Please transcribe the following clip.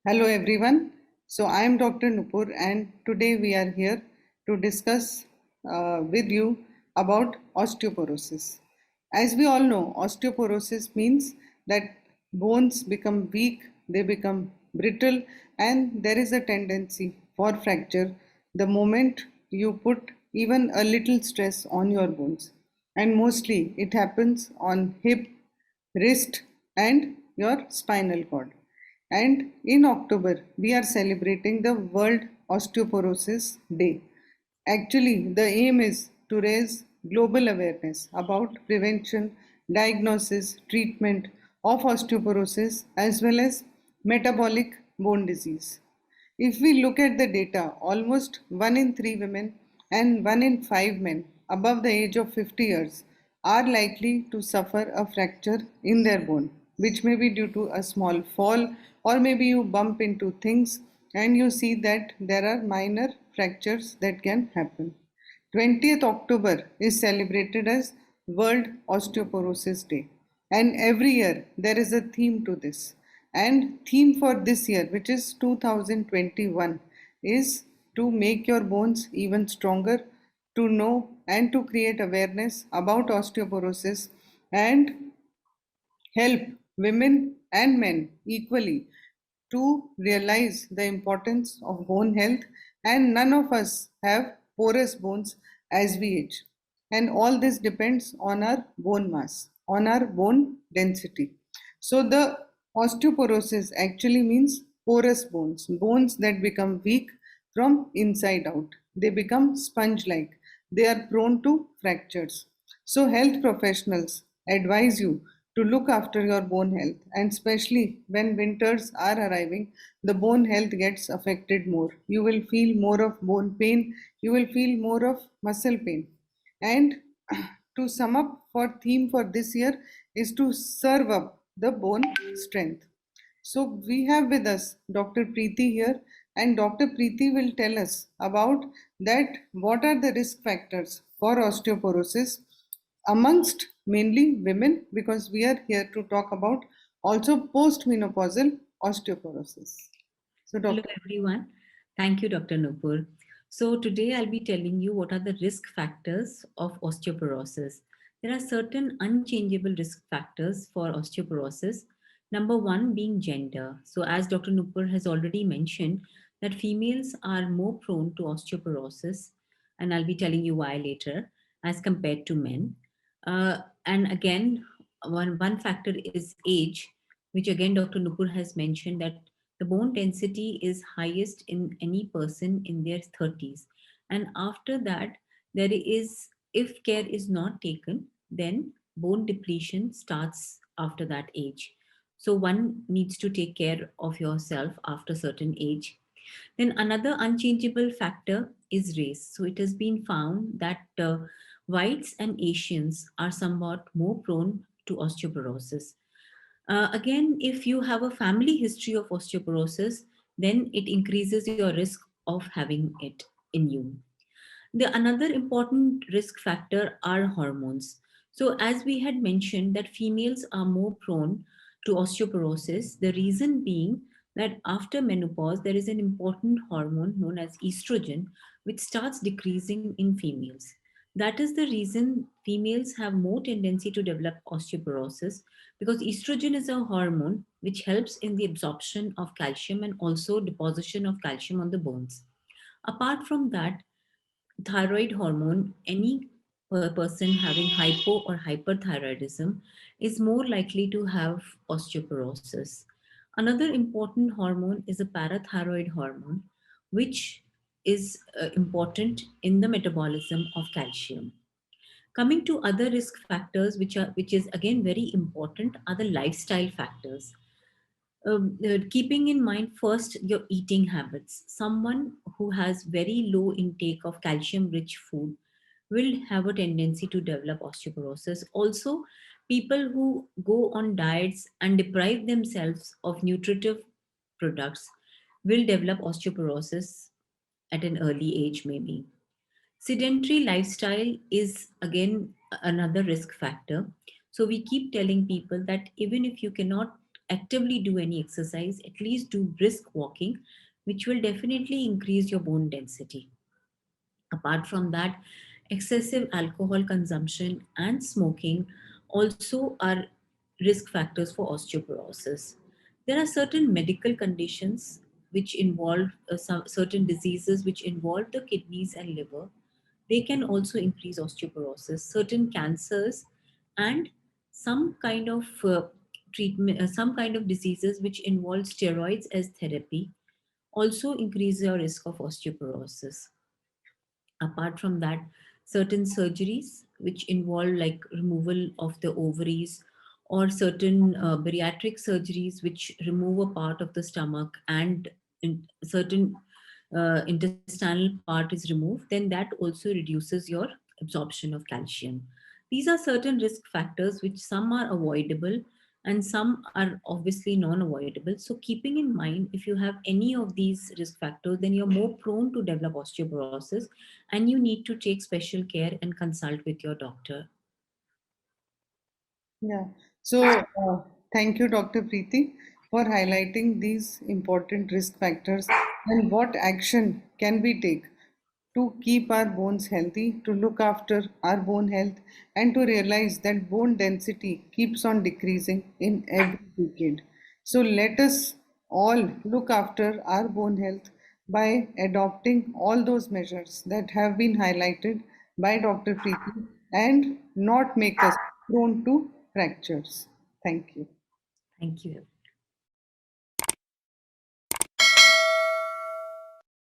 Hello everyone. So I am Dr. Nupur and today we are here to discuss with you about osteoporosis. As we all know, osteoporosis means that bones become weak, they become brittle, and there is a tendency for fracture the moment you put even a little stress on your bones. And mostly it happens on hip, wrist, and your spinal cord. And in October, we are celebrating the World Osteoporosis Day. Actually, the aim is to raise global awareness about prevention, diagnosis, treatment of osteoporosis as well as metabolic bone disease. If we look at the data, almost 1 in 3 women and 1 in 5 men above the age of 50 years are likely to suffer a fracture in their bone, which may be due to a small fall, or maybe you bump into things and you see that there are minor fractures that can happen. 20th October is celebrated as World Osteoporosis Day, and every year there is a theme to this. And theme for this year, which is 2021, is to make your bones even stronger, to know and to create awareness about osteoporosis and help women and men equally to realize the importance of bone health. And none of us have porous bones as we age, and all this depends on our bone mass, on our bone density. So the osteoporosis actually means porous bones, bones that become weak from inside out. They become sponge like, they are prone to fractures. So health professionals advise you to look after your bone health, and especially when winters are arriving, the bone health gets affected more. You will feel more of bone pain, you will feel more of muscle pain. And to sum up, for theme for this year is to serve up the bone strength. So we have with us Dr. Preeti here, and Dr. Preeti will tell us about that what are the risk factors for osteoporosis amongst mainly women, because we are here to talk about also postmenopausal osteoporosis. So Hello, Dr. everyone. Thank you, Dr. Nupur. So, today I'll be telling you what are the risk factors of osteoporosis. There are certain unchangeable risk factors for osteoporosis. Number one being gender. So, as Dr. Nupur has already mentioned, that females are more prone to osteoporosis, and I'll be telling you why later, as compared to men. And again, one factor is age, which again Dr. Nupur has mentioned that the bone density is highest in any person in their 30s. And after that, there is, if care is not taken, then bone depletion starts after that age. So one needs to take care of yourself after certain age. Then another unchangeable factor is race. So it has been found that whites and Asians are somewhat more prone to osteoporosis. Again, if you have a family history of osteoporosis, then it increases your risk of having it in you. The another important risk factor are hormones. So as we had mentioned that females are more prone to osteoporosis, the reason being that after menopause there is an important hormone known as estrogen which starts decreasing in females. That is the reason females have more tendency to develop osteoporosis, because estrogen is a hormone which helps in the absorption of calcium and also deposition of calcium on the bones. Apart from that, thyroid hormone, any person having hypo or hyperthyroidism is more likely to have osteoporosis. Another important hormone is a parathyroid hormone, which is important in the metabolism of calcium. Coming to other risk factors, which is again very important, are the lifestyle factors. Keeping in mind first your eating habits. Someone who has very low intake of calcium rich food will have a tendency to develop osteoporosis. Also, people who go on diets and deprive themselves of nutritive products will develop osteoporosis at an early age, maybe. Sedentary lifestyle is again another risk factor. So we keep telling people that even if you cannot actively do any exercise, at least do brisk walking, which will definitely increase your bone density. Apart from that, excessive alcohol consumption and smoking also are risk factors for osteoporosis. There are certain medical conditions which involve some certain diseases which involve the kidneys and liver. They can also increase osteoporosis. Certain cancers and some kind of treatment, some kind of diseases which involve steroids as therapy also increase your risk of osteoporosis. Apart from that, certain surgeries which involve like removal of the ovaries, or certain bariatric surgeries which remove a part of the stomach and certain intestinal part is removed, then that also reduces your absorption of calcium. These are certain risk factors which some are avoidable and some are obviously non-avoidable. So keeping in mind, if you have any of these risk factors, then you're more prone to develop osteoporosis, and you need to take special care and consult with your doctor. Yeah. So, thank you, Dr. Preeti, for highlighting these important risk factors and what action can we take to keep our bones healthy, to look after our bone health, and to realize that bone density keeps on decreasing in every decade. So, let us all look after our bone health by adopting all those measures that have been highlighted by Dr. Preeti and not make us prone to fractures. Thank you. Thank you.